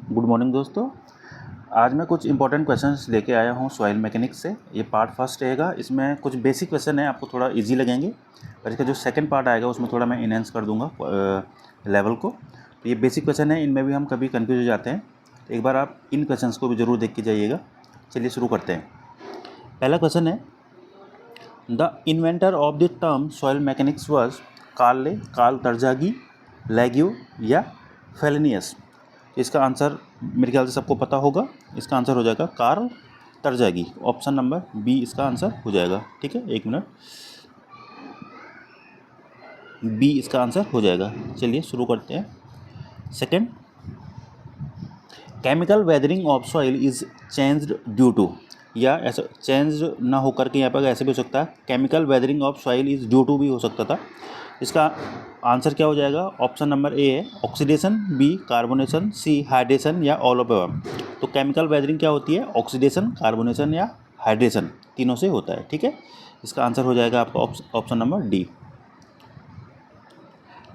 Good morning दोस्तों। आज मैं कुछ इंपॉर्टेंट क्वेश्चंस लेके आया हूँ सॉइल मैकेनिक्स से। ये पार्ट फर्स्ट रहेगा, इसमें कुछ बेसिक क्वेश्चन है, आपको थोड़ा इजी लगेंगे। और इसका जो सेकंड पार्ट आएगा उसमें थोड़ा मैं इनहेंस कर दूंगा लेवल को। तो ये बेसिक क्वेश्चन है, इनमें भी हम कभी कन्फ्यूज हो जाते हैं, तो एक बार आप इन क्वेश्चंस को भी ज़रूर देख के जाइएगा। चलिए शुरू करते हैं। पहला क्वेश्चन है, the inventor of the term soil mechanics was Karl Terzaghi, लैग्यू या फेलिनियस। इसका आंसर मेरे ख्याल से सबको पता होगा। इसका आंसर हो जाएगा कार्ल तरजागी। ऑप्शन नंबर बी इसका आंसर हो जाएगा। ठीक है, एक मिनट, बी इसका आंसर हो जाएगा। चलिए शुरू करते हैं। Second, chemical weathering of soil is changed due to, या ऐसा चेंज ना होकर के यहाँ पर ऐसे भी हो सकता है, chemical weathering of soil is due to भी हो सकता था। इसका आंसर क्या हो जाएगा? ऑप्शन नंबर ए है ऑक्सीडेशन, बी कार्बोनेशन, सी हाइड्रेशन या ऑल ऑफ एवम। तो केमिकल वेदरिंग क्या होती है? ऑक्सीडेशन, कार्बोनेशन या हाइड्रेशन, तीनों से होता है। ठीक है, इसका आंसर हो जाएगा आपका option number D.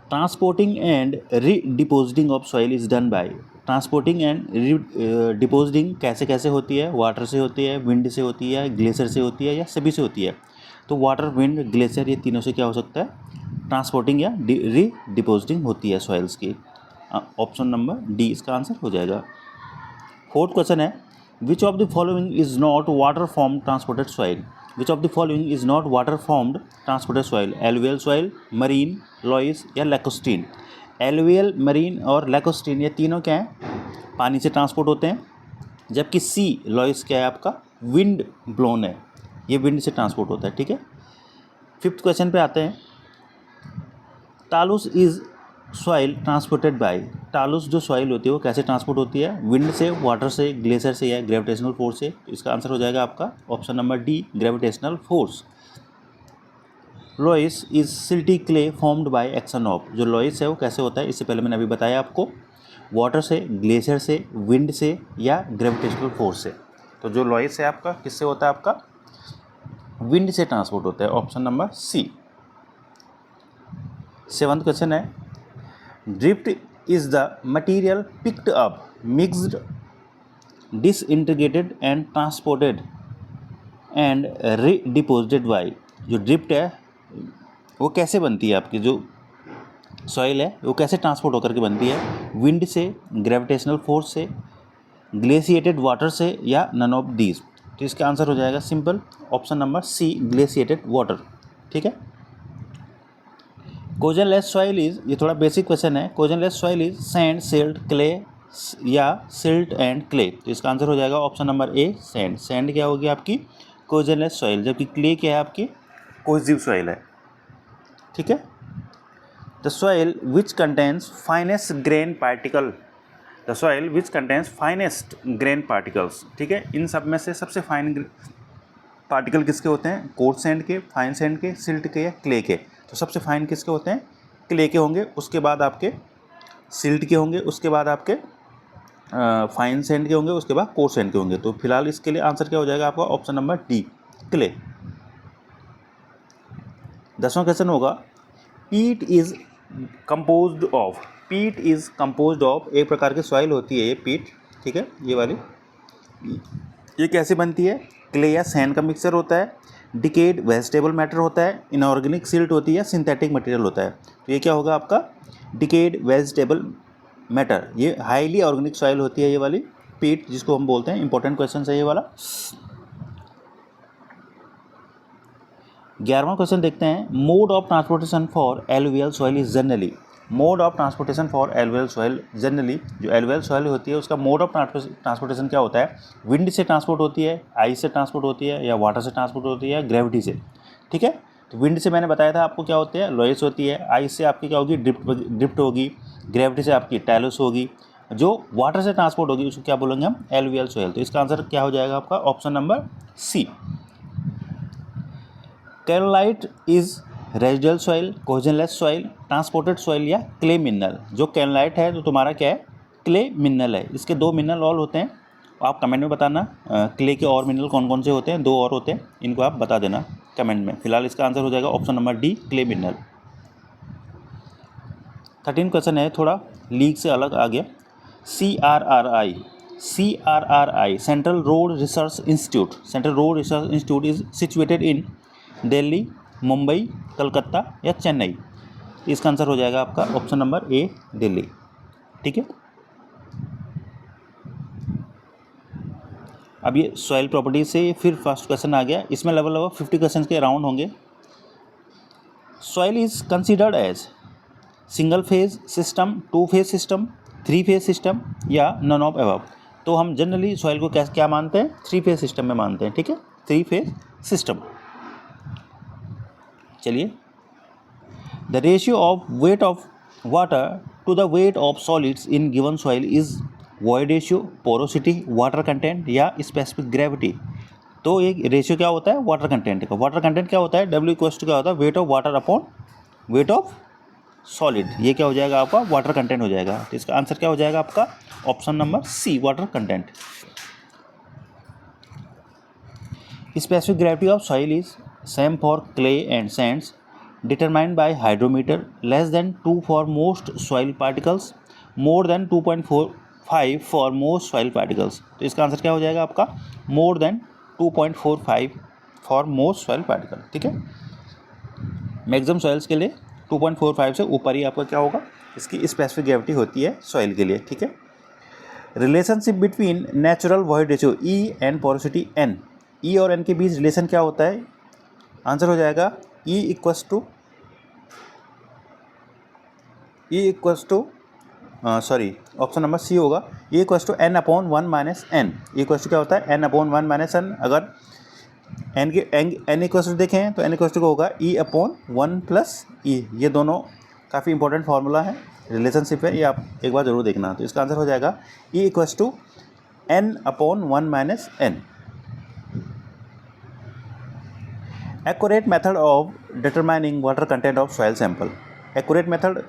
Transporting and redepositing of soil is done by. Transporting and depositing कैसे कैसे होती है? वाटर से होती है, विंड से होती है, ग्लेशियर से होती है या सभी से होती है? तो वाटर, विंड, ग्लेशियर, ये तीनों से क्या हो सकता है? ट्रांसपोर्टिंग या रीडिपोजिटिंग होती है सॉइल्स की। ऑप्शन नंबर डी इसका आंसर हो जाएगा। फोर्थ क्वेश्चन है, which of the following is not water form transported soil. Which of the following is not water formed transported soil? Alluvial soil, marine, लॉइस या लैकोस्टीन। Alluvial, marine और लैकोस्टीन ये तीनों क्या हैं? पानी से ट्रांसपोर्ट होते हैं। जबकि सी लॉइस क्या है आपका? विंड ब्लोन है, ये विंड से ट्रांसपोर्ट होता है। ठीक है, फिफ्थ क्वेश्चन पे आते हैं। टालुस इज सॉइल ट्रांसपोर्टेड बाय। टालुस जो सॉइल होती है वो कैसे ट्रांसपोर्ट होती है? विंड से, वाटर से, ग्लेशियर से या ग्रेविटेशनल फोर्स से? इसका आंसर हो जाएगा आपका option number D, gravitational force. लॉइस is silty clay formed by action of. जो लॉइस है वो कैसे होता है? इससे पहले मैंने अभी बताया आपको, वाटर से, ग्लेशियर से, विंड से या ग्रेविटेशनल फोर्स से। तो जो लॉइस है आपका किससे होता है? आपका विंड से ट्रांसपोर्ट होता है। Option number C. Seventh question है, drift is the material picked up, mixed, disintegrated and transported and redeposited by. जो ड्रिफ्ट है वो कैसे बनती है? आपकी जो सॉइल है वो कैसे ट्रांसपोर्ट होकर के बनती है? विंड से, ग्रेविटेशनल फोर्स से, ग्लेशिएटेड वाटर से या नन ऑफ दीज। तो इसका आंसर हो जाएगा simple, option number C, glaciated water. ठीक है, कोजनलेस सॉइल इज, ये थोड़ा बेसिक क्वेश्चन है, cohesionless soil is sand, silt, clay या सिल्ट एंड क्ले। तो इसका आंसर हो जाएगा option number A, sand. Sand क्या होगी आपकी? कोजनलेस सॉइल। जबकि क्ले क्या है आपकी? कोहेसिव सॉइल है। ठीक है, the soil which contains finest grain particle. The soil which contains finest grain particles. ठीक है, इन सब में से सबसे फाइन पार्टिकल किसके होते हैं? कोर्स सैंड के, फाइन सैंड के, सिल्ट के या क्ले के। तो सबसे फाइन किसके होते हैं? क्ले के होंगे, उसके बाद आपके सिल्ट के होंगे, उसके बाद आपके फाइन सैंड के होंगे, उसके बाद कोर्स सैंड के होंगे। तो फिलहाल इसके लिए आंसर क्या हो जाएगा आपका? Option number D, clay. 10वां क्वेश्चन होगा, peat is composed of. Peat is composed of, एक प्रकार की सॉइल होती है ये पीट। ठीक है, ये वाली, ये कैसे बनती है? क्ले या सैंड का मिक्सचर होता है, डिकेड वेजिटेबल मैटर होता है, इनऑर्गेनिक सिल्ट होती है, सिंथेटिक मटेरियल होता है। तो ये क्या होगा आपका? Decade vegetable matter. ये हाईली ऑर्गेनिक सॉइल होती है ये वाली पीट, जिसको हम बोलते हैं। इंपॉर्टेंट क्वेश्चन है ये वाला। 11वां क्वेश्चन देखते हैं, mode of transportation for alluvial soil is generally. Mode of transportation for alluvial soil generally, जो एलुवियल सॉइल होती है उसका मोड ऑफ ट्रांसपोर्टेशन क्या होता है? विंड से ट्रांसपोर्ट होती है, आइस से ट्रांसपोर्ट होती है या वाटर से ट्रांसपोर्ट होती है, ग्रेविटी से। ठीक है, तो विंड से मैंने बताया था आपको क्या होती है? लॉइस होती है। आइस से आपकी क्या होगी? ड्रिफ्ट होगी। ग्रेविटी से आपकी टैलस होगी। जो वाटर से ट्रांसपोर्ट होगी उसको क्या बोलेंगे हम? Alluvial soil. तो इसका आंसर क्या हो जाएगा आपका? Option number C. Kaolinite is residual soil, cohesionless soil, transported soil या क्ले मिनरल। जो कैलोलाइट है तो तुम्हारा क्या है? क्ले मिनरल है। इसके दो मिनरल और होते हैं, आप कमेंट में बताना क्ले के और मिनरल कौन कौन से होते हैं। दो और होते हैं, इनको आप बता देना कमेंट में। फिलहाल इसका आंसर हो जाएगा option number D, clay mineral. 13 question है, थोड़ा लीग से अलग आ गया। CRRI central road research institute is situated in Delhi, Mumbai, Calcutta या चेन्नई। इसका आंसर हो जाएगा आपका ऑप्शन नंबर ए, दिल्ली। ठीक है, अब ये सॉइल प्रॉपर्टी से फिर फर्स्ट क्वेश्चन आ गया। इसमें लगभग 50 क्वेश्चन के राउंड होंगे। Soil is considered as single phase system, two phase system, three phase system या नन ऑफ अबव। तो हम जनरली सॉइल को क्या मानते हैं, थ्री फेज सिस्टम में मानते हैं। ठीक है, थ्री फेज सिस्टम। चलिए, the ratio of weight of water to the weight of solids in given soil is void ratio, porosity, water content या स्पेसिफिक ग्रेविटी। तो एक रेशियो क्या होता है वाटर कंटेंट का। वाटर कंटेंट क्या होता है, W इक्वल्स टू क्या होता है, weight of water upon weight of solid. ये क्या हो जाएगा आपका, वाटर कंटेंट हो जाएगा। तो इसका आंसर क्या हो जाएगा आपका option number C, water content. Specific gravity of soil is same for clay and sands, determined by hydrometer, less than 2 for most soil particles, more than 2.45 for most soil particles. तो इसका answer क्या हो जाएगा आपका, more than 2.45 for most soil particle. ठीक है, maximum soils के लिए 2.45 से ऊपर ही आपका क्या होगा, इसकी स्पेसिफिक ग्रेविटी होती है सॉइल के लिए। ठीक है, relationship between natural void ratio e and porosity n. E और एन के बीच रिलेशन क्या होता है, आंसर हो जाएगा ई equals to option number C होगा, e equals to N upon 1 minus n. E equals to क्या होता है, एन अपॉन 1 माइनस एन। अगर एन इक्वल्स टू देखें तो एन इक्वल्स टू होगा ई अपॉन 1 प्लस ई। ये दोनों काफ़ी इंपॉर्टेंट फार्मूला है, रिलेशनशिप है, ये आप एक बार जरूर देखना। तो इसका आंसर हो जाएगा ई equals to N upon 1 minus N. Accurate method of determining water content of soil sample. Accurate method,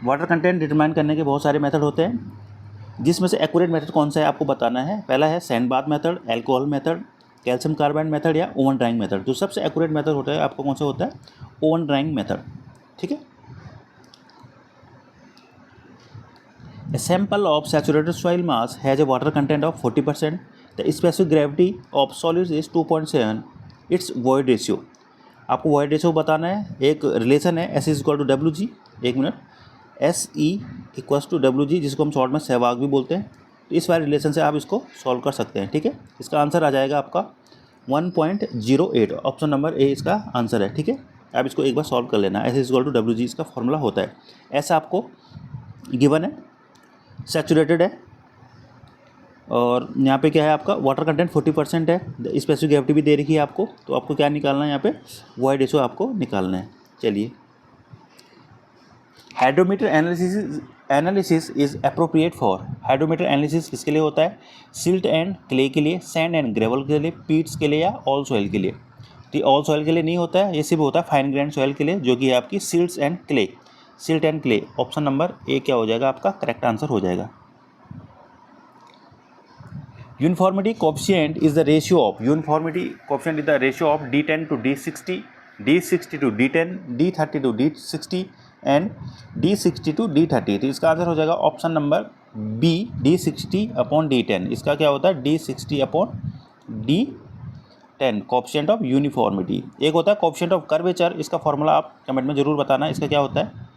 water content determine करने के बहुत सारे मेथड होते हैं, जिसमें से एक्यूरेट मेथड कौन सा है आपको बताना है। पहला है sand bath method, alcohol method, calcium carbide method या ओवन ड्राइंग मेथड। जो सबसे एक्यूरेट मेथड होता है आपको कौन सा होता है, ओवन ड्राइंग मेथड। ठीक है, A sample of saturated soil mass has a water content of 40%. The specific gravity of solids is 2.7. Its void ratio. आपको void ratio बताना है। एक रिलेशन है S is equal to W G, एक minute, SE equals to W G, जिसको हम short में सहवाग भी बोलते हैं। तो इस वाले रिलेशन से आप इसको सॉल्व कर सकते हैं। ठीक है, इसका आंसर आ जाएगा आपका 1.08। ऑप्शन नंबर ए इसका आंसर है। ठीक है, आप इसको एक बार सॉल्व कर लेना। S is equal to W G इसका फॉर्मूला होता है। ऐसा आपको गिवन है, सैचुरेटेड है, और यहाँ पे क्या है आपका वाटर कंटेंट 40% है, स्पेसिफिक ग्रेविटी भी दे रखी है आपको। तो आपको क्या निकालना है, यहाँ पे वॉइड रेशियो आपको निकालना है। चलिए, hydrometer analysis is appropriate for. Hydrometer analysis किसके लिए होता है, सिल्ट एंड क्ले के लिए, सैंड एंड ग्रेवल के लिए, पीट्स के लिए या ऑल सॉइल के लिए। तो ऑल सॉइल के लिए नहीं होता है, ये सिर्फ होता है फाइन ग्रेन सॉइल के लिए, जो कि है आपकी silt and clay. Silt and clay, option number ए क्या हो जाएगा आपका करेक्ट आंसर हो जाएगा। Uniformity coefficient is the ratio of, uniformity coefficient is the ratio of D10 to D60, D60 to D10, D30 to D60 and D60 to D30। तो इसका answer हो जाएगा option number B, D60 upon D10। इसका क्या होता है, D60 upon D10, coefficient of uniformity. एक होता है कोएफिशिएंट ऑफ कर्वेचर, इसका फॉर्मूला आप कमेंट में जरूर बताना, इसका क्या होता है।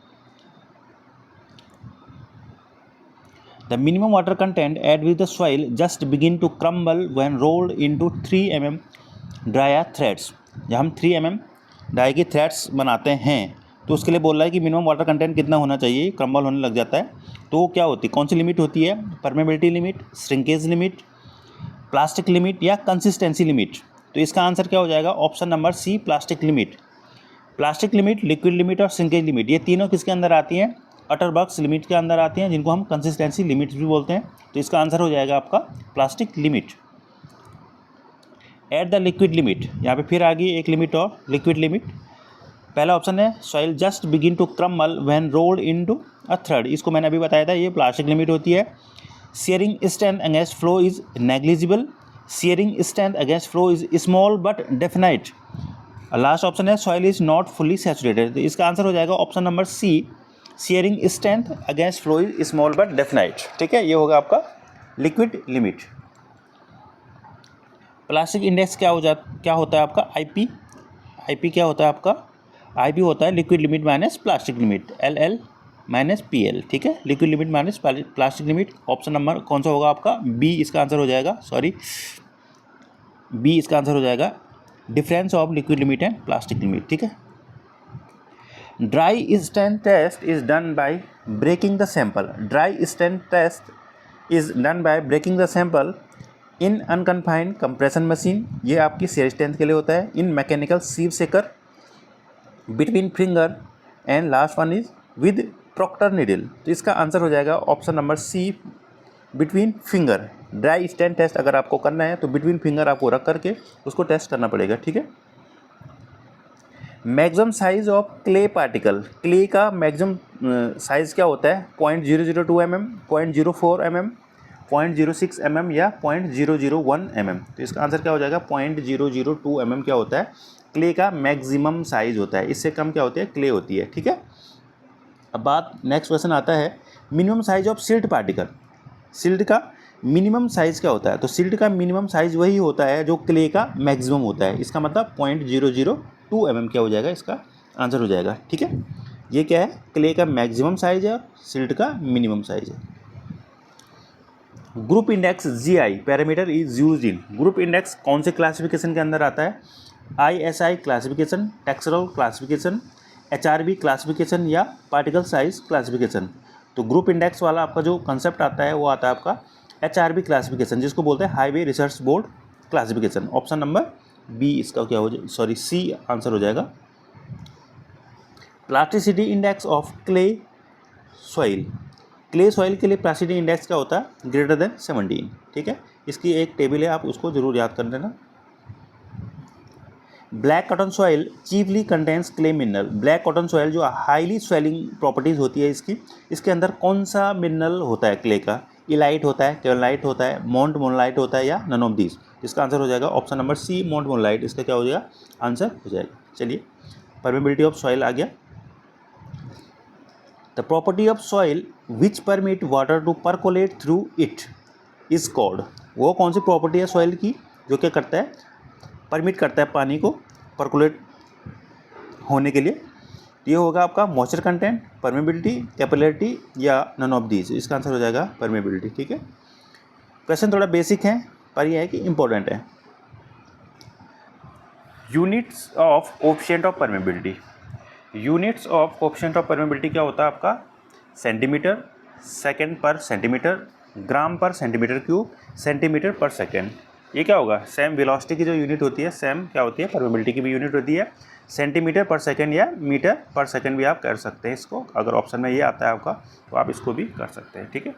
The minimum water content add with the soil just begin to crumble when rolled into 3 mm dry threads। जब हम 3 mm ड्राई की थ्रेड्स बनाते हैं तो उसके लिए बोल रहा है कि मिनिमम वाटर कंटेंट कितना होना चाहिए, क्रम्बल होने लग जाता है। तो क्या होती है, कौन सी लिमिट होती है, permeability limit, shrinkage limit, plastic limit या कंसिस्टेंसी लिमिट। तो इसका आंसर क्या हो जाएगा, option number C, plastic limit. Plastic limit, liquid limit और श्रिंकेज लिमिट, ये तीनों किसके अंदर आती हैं, अटरबर्ग्स लिमिट के अंदर आती हैं, जिनको हम कंसिस्टेंसी लिमिट्स भी बोलते हैं। तो इसका आंसर हो जाएगा आपका plastic limit. At the liquid limit, यहाँ पे फिर आ गई एक लिमिट और, लिक्विड लिमिट। पहला ऑप्शन है soil just begin to crumble when rolled into a thread, इसको मैंने अभी बताया था, ये प्लास्टिक लिमिट होती है। Shearing strength against flow is negligible, shearing strength against flow is small but definite. Last option है soil is not fully saturated. तो इसका आंसर हो जाएगा option number C, shearing strength against flow is small but definite, ठीक है, ये होगा आपका लिक्विड लिमिट। प्लास्टिक इंडेक्स क्या होता है आपका आईपी क्या होता है आपका, आईपी होता है liquid limit minus plastic limit, L minus P, ठीक है, liquid limit minus plastic limit. Option number कौन सा होगा आपका, बी इसका आंसर हो जाएगा, बी इसका आंसर हो जाएगा, difference of liquid limit and plastic limit, ठीक है। Dry strength test is done by breaking the sample, dry strength test is done by breaking the sample in unconfined compression machine, ये आपकी shear strength के लिए होता है, इन mechanical sieve shaker, between finger, and last one is with proctor needle. तो इसका answer हो जाएगा option number C, between finger. Dry strength test अगर आपको करना है तो बिटवीन फिंगर आपको रख करके उसको टेस्ट करना पड़ेगा, ठीक है। Maximum size of clay particle, clay का मैक्सिमम साइज क्या होता है, 0.002 mm, 0.04 mm, 0.06 mm या 0.001 mm। तो इसका आंसर क्या हो जाएगा, 0.002 mm क्या होता है, क्ले का मैक्सिमम साइज होता है, इससे कम क्या होती है, क्ले होती है, ठीक है। अब बात नेक्स्ट क्वेश्चन आता है, minimum size of silt particle, silt का मिनिमम साइज क्या होता है, तो सिल्ट का मिनिमम साइज वही होता है जो क्ले का मैक्सिमम होता है, इसका मतलब 0.002 mm क्या हो जाएगा, इसका आंसर हो जाएगा, ठीक है। ये क्या है, क्ले का मैक्सिमम साइज है, सिल्ट का मिनिमम साइज है। Group index GI parameter is used in, group index कौन से क्लासिफिकेशन के अंदर आता है, ISI classification, textural classification, HRB classification या पार्टिकल साइज क्लासिफिकेशन। तो ग्रुप इंडेक्स वाला आपका जो कंसेप्ट आता है वो आता है आपका HRB क्लासिफिकेशन, जिसको बोलते हैं highway research board classification. Option number B इसका क्या हो जाए, सॉरी सी आंसर हो जाएगा। Plasticity index of clay soil, clay soil के लिए प्लास्टिसिटी इंडेक्स क्या होता है, ग्रेटर देन 17, ठीक है। इसकी एक टेबल है, आप उसको जरूर याद कर लेना। Black cotton soil chiefly contains clay mineral, black cotton soil जो हाईली स्वेलिंग प्रॉपर्टीज़ होती है इसकी, इसके अंदर कौन सा मिनरल होता है क्ले का, इलाइट होता है, केवलाइट होता है, मोंट मोनलाइट होता है या नन ऑफ दीज। इसका आंसर हो जाएगा ऑप्शन नंबर सी, मोंट मोनलाइट, इसका क्या हो जाएगा, आंसर हो जाएगा। चलिए, परमेबिलिटी ऑफ सॉइल आ गया। The property of soil which permit water to percolate through it is called, वो कौन सी प्रॉपर्टी है सॉइल की जो क्या करता है, परमिट करता है पानी को परकुलेट होने के लिए। ये होगा आपका मॉइस्चर कंटेंट, परमेबिलिटी, कैपिलरिटी या नन ऑफ दीज। इसका आंसर हो जाएगा परमेबिलिटी, ठीक है। क्वेश्चन थोड़ा बेसिक है पर यह है कि इंपॉर्टेंट है। Units of coefficient of permeability, units of coefficient of permeability क्या होता है आपका, सेंटीमीटर, सेकेंड पर सेंटीमीटर, ग्राम पर सेंटीमीटर क्यूब, सेंटीमीटर पर सेकेंड। ये क्या होगा, सेम वेलोसिटी की जो यूनिट होती है सेम क्या होती है, परमेबिलिटी की भी यूनिट होती है, सेंटीमीटर पर सेकेंड या मीटर पर सेकेंड भी आप कर सकते हैं इसको। अगर ऑप्शन में ये आता है आपका तो आप इसको भी कर सकते हैं, ठीक है।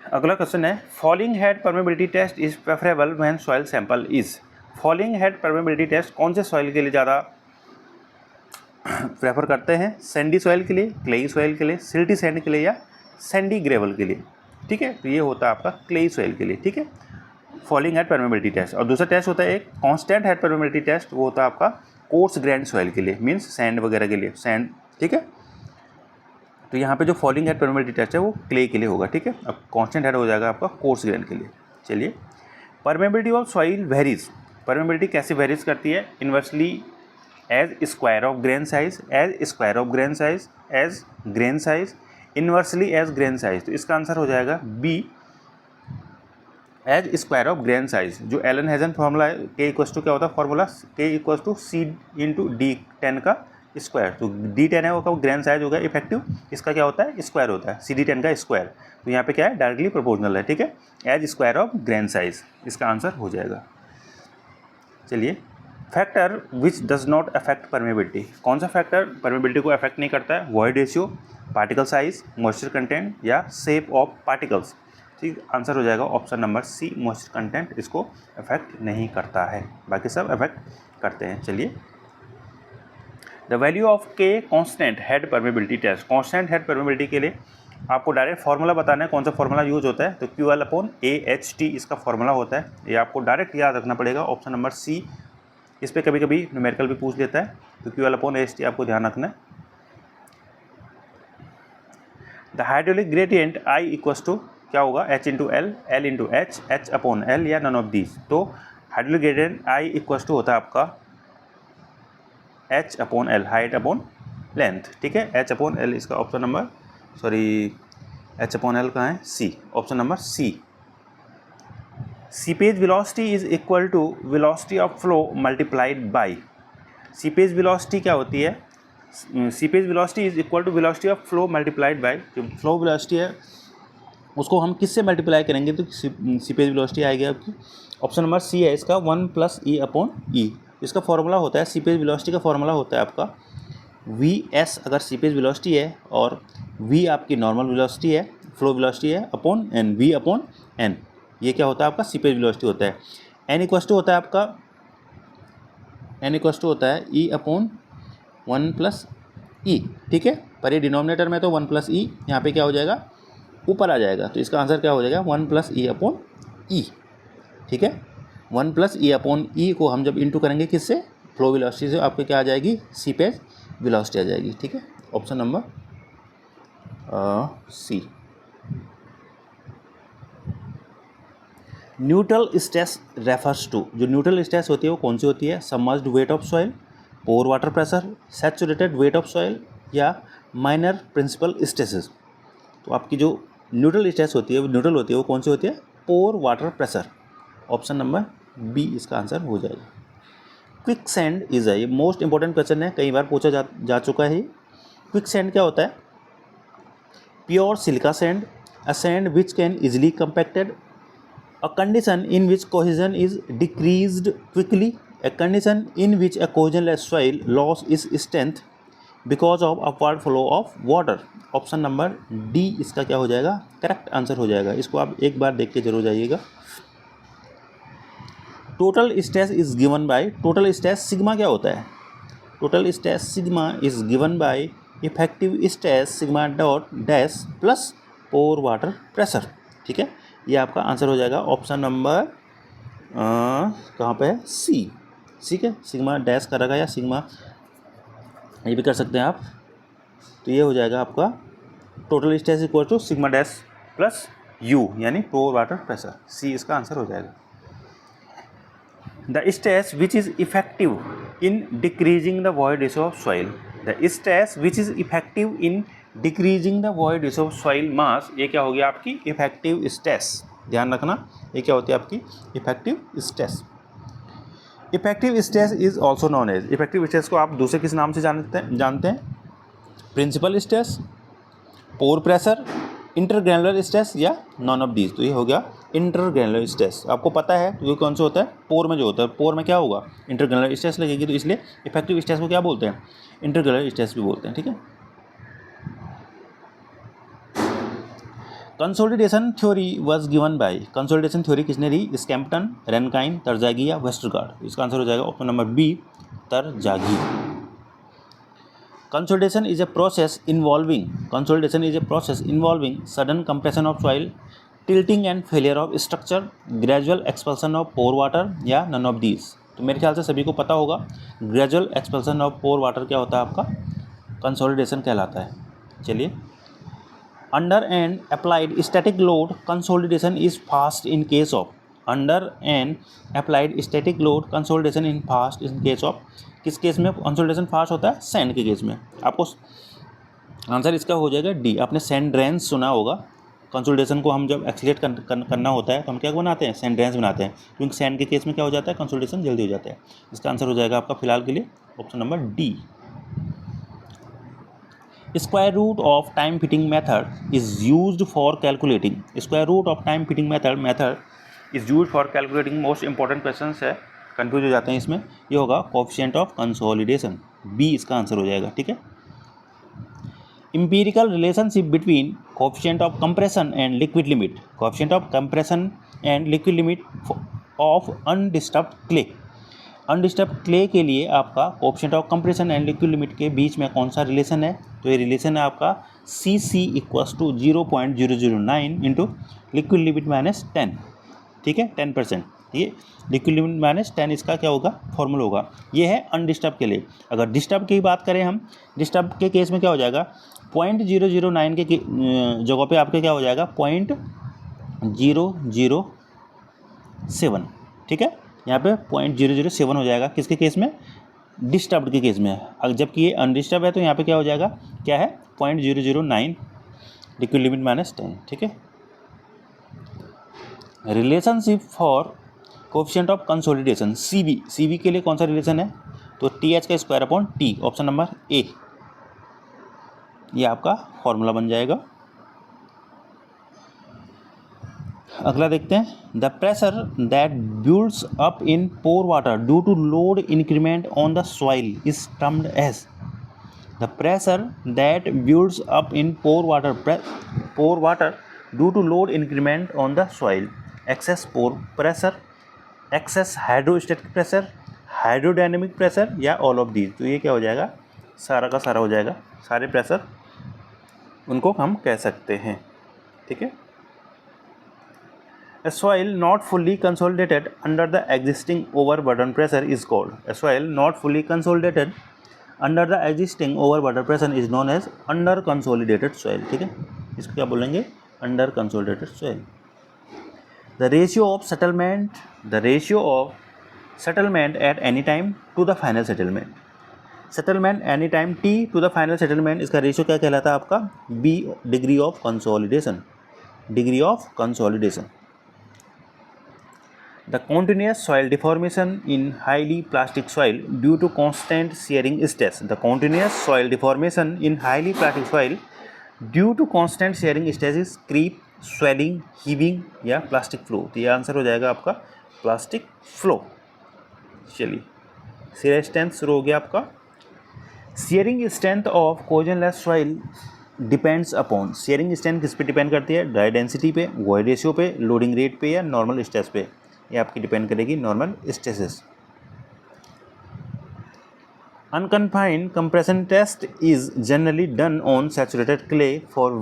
अगला क्वेश्चन है, falling head permeability test is preferable when soil sample is, falling head permeability test कौन से सॉइल के लिए ज़्यादा प्रेफर करते हैं, सैंडी सॉइल के लिए, क्लेई सॉइल के लिए, सिल्टी सैंड के लिए या सैंडी ग्रेवल के लिए, ठीक है। तो ये होता है आपका क्लेई सॉइल के लिए, ठीक है, फॉलिंग हेड परमेबिलिटी टेस्ट। और दूसरा टेस्ट होता है एक कांस्टेंट हेड परमेबिलिटी टेस्ट, वो होता है आपका कोर्स ग्रैंड सॉइल के लिए, मींस सैंड वगैरह के लिए, सैंड, ठीक है। तो यहाँ पे जो फॉलिंग हेड परमेबिलिटी टेस्ट है वो क्ले के लिए होगा, ठीक है। अब कांस्टेंट हेड हो जाएगा आपका कोर्स ग्रैंड के लिए। चलिए, permeability of soil varies, permeability कैसे वेरीज करती है, inversely as square of grain size, as square of grain size, as grain size, inversely as grain size. तो इसका आंसर हो जाएगा B, as square of grain size. जो Allen Hazen formula है, K equals to क्या होता है formula, K equals to C into D 10 का स्क्वायर। तो डी 10 है वो ग्रेन साइज होगा इफेक्टिव, इसका क्या होता है स्क्वायर होता है, सी डी 10 का स्क्वायर। तो यहाँ पे क्या है, डायरेक्टली प्रोपोर्शनल है, ठीक है, as square of grain size, इसका आंसर हो जाएगा। चलिए, factor which does not affect permeability, कौन सा फैक्टर परमेबिलिटी को अफेक्ट नहीं करता है, void ratio, particle size, moisture content या शेप ऑफ पार्टिकल्स। ठीक, आंसर हो जाएगा option number C, moisture content इसको अफेक्ट नहीं करता है, बाकी सब अफेक्ट करते हैं। चलिए, the value of K constant head permeability test, constant head permeability के लिए आपको डायरेक्ट फार्मूला बताना है, कौन सा फार्मूला यूज होता है, तो QL/AHT इसका फार्मूला होता है, ये आपको डायरेक्ट याद रखना पड़ेगा, ऑप्शन नंबर सी। इस पर कभी कभी न्यूमेरिकल भी पूछ लेता है, तो QL/AHT आपको ध्यान रखना है। The hydraulic gradient i equals to क्या होगा, H into L, L into H upon L या नन ऑफ दीज। तो hydraulic gradient i equals to होता है आपका H upon L, height upon length, ठीक है, एच अपॉन एल इसका option number, sorry H upon L कहाँ है, C, option number C. Seepage velocity is equal to velocity of flow multiplied by, seepage velocity क्या होती है, seepage velocity is equal to velocity of flow multiplied by, जो flow velocity है उसको हम किससे मल्टीप्लाई करेंगे तो सीपेज वेलोसिटी आएगी आपकी, ऑप्शन नंबर सी है इसका 1 + e अपॉन ई। इसका फॉर्मूला होता है, सीपेज वेलोसिटी का फॉर्मूला होता है आपका वी एस अगर सीपेज वेलोसिटी है और वी आपकी नॉर्मल वेलोसिटी है, फ्लो वेलोसिटी है, upon N, V upon N, ये क्या होता है आपका सीपेज वेलोसिटी होता है। एन इक्वस टू होता है आपका, एन इक्वस टू होता है ई अपॉन 1 + ई, ठीक है, पर ये डिनोमिनेटर में तो 1 + ई, यहाँ पे क्या हो जाएगा ऊपर आ जाएगा, तो इसका आंसर क्या हो जाएगा 1 + e अपॉन ई, ठीक है। 1 + e अपॉन ई को हम जब इंटू करेंगे किससे, फ्लो वेलोसिटी से, आपको क्या आ जाएगी सीपेज वेलोसिटी आ जाएगी, ठीक है, option number C. Neutral stress refers to, जो न्यूट्रल स्ट्रेस होती है वो कौन सी होती है, submerged weight of soil, pore water pressure, saturated weight of soil या माइनर प्रिंसिपल स्ट्रेसेस। तो आपकी जो न्यूट्रल स्ट्रेस होती है, न्यूट्रल होती है वो कौन सी होती है, pore water pressure, option number B इसका आंसर हो जाएगा। क्विक सैंड इज ये मोस्ट इंपॉर्टेंट क्वेश्चन है, कई बार पूछा जा चुका है। क्विक सैंड क्या होता है, pure silica sand, a sand which can easily compacted, a condition in which cohesion is decreased quickly, a condition in which a cohesionless soil loss its strength because of upward flow of water, option number D इसका क्या हो जाएगा correct answer हो जाएगा। इसको आप एक बार देख के जरूर जाइएगा। Total stress is given by, total stress sigma क्या होता है, total stress sigma is given by effective stress sigma dot dash plus pore water pressure, ठीक है, ये आपका आंसर हो जाएगा ऑप्शन नंबर कहाँ पे है सी, ठीक है, सिग्मा डैश का रखा या सिग्मा ये भी कर सकते हैं आप, तो ये हो जाएगा आपका total stress equal to sigma dash plus U यानी पोर वाटर प्रेशर, सी इसका आंसर हो जाएगा। The stress which is effective in decreasing the void ratio of soil, the stress which is effective in decreasing the void ratio of soil mass, ये क्या हो गया आपकी effective stress, ध्यान रखना ये क्या होती है आपकी effective stress. Effective stress is also known as, effective stress को आप दूसरे किस नाम से जानते हैं principal stress, pore pressure, intergranular stress या नॉन ऑफ दीज। तो ये हो गया इंटरग्रैनुलर स्ट्रेस, आपको पता है तो ये कौन सा होता है पोर में जो होता है, पोर में क्या होगा इंटरग्रैनुलर स्ट्रेस लगेगी, तो इसलिए इफेक्टिव स्ट्रेस को क्या बोलते हैं इंटरग्रैनुलर स्ट्रेस भी बोलते हैं, ठीक है। Consolidation theory was given by, consolidation theory किसने दी, स्कैम्पटन, रेनकाइन, तरजागी या वेस्टरगार्ड, इसका आंसर हो जाएगा ऑप्शन नंबर बी तरजागी। Consolidation is a process involving, consolidation is a process involving sudden compression of soil, tilting and failure of structure, gradual expulsion of pore water या none of these. तो मेरे ख्याल से सभी को पता होगा gradual expulsion of pore water क्या होता है आपका कंसोलिडेशन कहलाता है। चलिए, under and applied static load consolidation is fast in case of, under and applied static load consolidation in fast in case of, किस केस में कंसोलिडेशन फास्ट होता है सैंड के केस में। आपको आंसर इसका हो जाएगा डी, आपने सैंड ड्रेन्स सुना होगा, कंसोलिडेशन को हम जब एक्सीलेट करना होता है तो हम क्या बनाते हैं सैंड ड्रेन्स बनाते हैं, क्योंकि सैंड के केस में क्या हो जाता है कंसोलिडेशन जल्दी हो जाता है। इसका आंसर हो जाएगा आपका फिलहाल के लिए option number D. Square root of time fitting method is used for calculating, square root of time fitting method is used for calculating, most important question है, कंफ्यूज हो जाते हैं इसमें, ये होगा कोएफिशिएंट ऑफ कंसोलिडेशन, बी इसका answer हो जाएगा, ठीक है। Empirical relationship between coefficient of compression and liquid limit, coefficient of compression and liquid limit of undisturbed clay, undisturbed clay के लिए आपका coefficient of compression and liquid limit के बीच में कौन सा रिलेशन है, तो ये रिलेशन है आपका CC = 0.009 इंटू लिक्विड लिमिट -10, ठीक है 10%, ठीक है। लिक्विड लिमिट माइनस 10 इसका क्या होगा, फॉर्मूला होगा। ये है अनडिस्टर्ब के लिए। अगर डिस्टर्ब की बात करें हम, डिस्टर्ब के केस में क्या हो जाएगा, 0.009 के जगह पे आपके क्या हो जाएगा 0.007, ठीक है। यहाँ पे 0.007 हो जाएगा किसके केस में, डिस्टर्ब के केस में। अगर जबकि ये अनडिस्टर्ब है तो यहाँ पे क्या हो जाएगा, क्या है 0.009 लिक्विड लिमिट माइनस 10, ठीक है। Relationship for coefficient of consolidation CB के लिए कौन सा रिलेशन है, तो TH का square upon T, option number A, ये आपका फॉर्मूला बन जाएगा। अगला देखते हैं, the pressure that builds up in pore water due to load increment on the soil is termed as, the pressure that builds up in pore water due to load increment on the soil, excess pore pressure, access hydrostatic pressure, hydrodynamic pressure या all of these. तो ये क्या हो जाएगा, सारा का सारा हो जाएगा, सारे प्रेशर उनको हम कह सकते हैं, ठीक है। A soil not fully consolidated under the existing overburden pressure is called, a soil not fully consolidated under the existing overburden pressure is known as under consolidated soil, ठीक है। इसको क्या बोलेंगे, under consolidated soil। The ratio of settlement at any time to the final settlement any time t to the final settlement, इसका ratio क्या कहलाता है आपका, b, degree of consolidation. The continuous soil deformation in highly plastic soil due to constant shearing stress, the continuous soil deformation in highly plastic soil due to constant shearing stress is creep, swelling, heaving या plastic flow. तो ये आंसर हो जाएगा आपका plastic flow. चलिए, shear strength शुरू हो गया आपका। Shearing strength of cohesionless soil depends upon, shearing strength किस पे डिपेंड करती है, ड्राई डेंसिटी पे, वॉइड रेशियो पे, लोडिंग रेट पे या नॉर्मल स्ट्रेस पे। ये आपकी डिपेंड करेगी normal stresses. Unconfined compression test is generally done on saturated clay for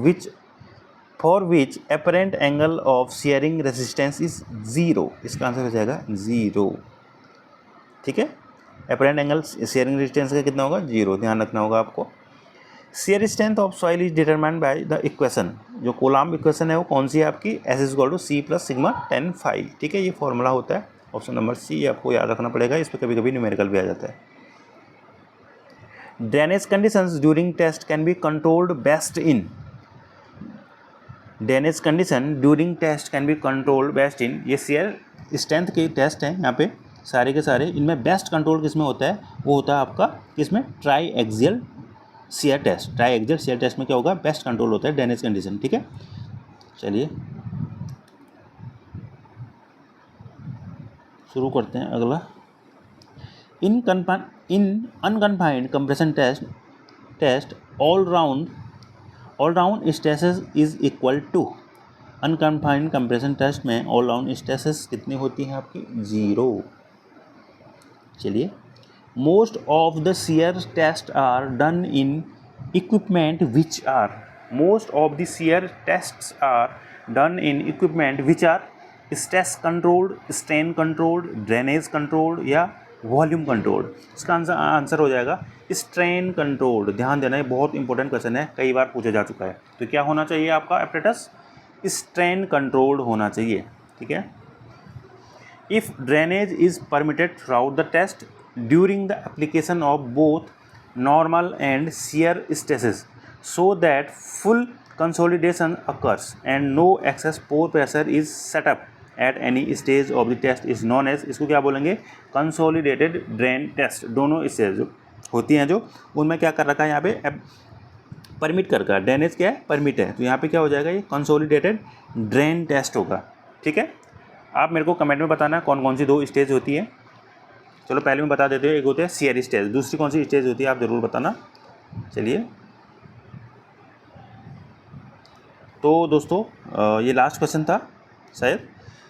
which apparent angle of shearing resistance is 0। इसका आंसर हो जाएगा 0, ठीक है। अपरेंट एंगल शेयरिंग रेजिस्टेंस का कितना होगा, 0, ध्यान रखना होगा आपको। Shear strength of soil is determined by the equation, जो कोलाम्ब इक्वेशन है वो कौन सी है आपकी, S = C + सिग्मा 10 फाई, ठीक है। ये फॉर्मूला होता है ऑप्शन नंबर सी, आपको याद रखना पड़ेगा, इस पर कभी कभी न्यूमेरिकल भी आ जाता है। Drainage conditions during test can be controlled best in, drainage condition during test can be controlled best in, ये शेयर स्ट्रेंथ के टेस्ट हैं यहाँ पे सारे के सारे। इनमें बेस्ट कंट्रोल किसमें होता है, वो होता है आपका किसमें, triaxial shear test. Triaxial shear test में क्या होगा, बेस्ट कंट्रोल होता है ड्रेनेज कंडीशन, ठीक है। चलिए शुरू करते हैं अगला। In unconfined compression test all round stresses is equal to, unconfined compression test में ऑल राउंड स्ट्रेसेस कितनी होती हैं आपकी, 0। चलिए, most of the shear tests are done in equipment which are, most of the shear tests are done in equipment which are stress controlled, strain controlled, drainage controlled या volume controlled. इसका answer हो जाएगा strain controlled. ध्यान देना, ये बहुत important question है, कई बार पूछा जा चुका है। तो क्या होना चाहिए आपका अपरेटस, स्ट्रेन कंट्रोल्ड होना चाहिए, ठीक है। If drainage is permitted through the test during the application of both normal and shear stresses so that full consolidation occurs and no excess pore pressure is set up at any stage of the test is known as, इसको क्या बोलेंगे, consolidated drain test। दोनों stage होती हैं जो, उनमें क्या कर रखा है यहाँ पे, परमिट कर रखा है, ड्रेनेज क्या है, परमिट है, तो यहाँ पे क्या हो जाएगा, ये कंसोलिडेटेड ड्रेन टेस्ट होगा, ठीक है। आप मेरे को कमेंट में बताना कौन कौन सी 2 स्टेज होती है। चलो पहले मैं बता देते हैं, एक होते हैं शेयर स्टेज, दूसरी कौन सी स्टेज होती है आप ज़रूर बताना। चलिए, तो दोस्तों ये लास्ट क्वेश्चन था शायद,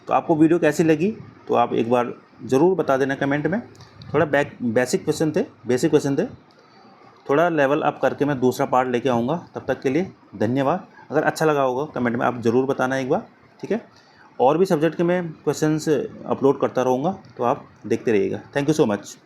तो आपको वीडियो कैसी लगी तो आप एक बार ज़रूर बता देना कमेंट में। थोड़ा बेसिक क्वेश्चन थे, थोड़ा लेवल अप करके मैं दूसरा पार्ट लेके आऊँगा। तब तक के लिए धन्यवाद। अगर अच्छा लगा होगा कमेंट में आप ज़रूर बताना एक बार, ठीक है। और भी सब्जेक्ट के मैं क्वेश्चंस अपलोड करता रहूँगा, तो आप देखते रहिएगा। Thank you so much.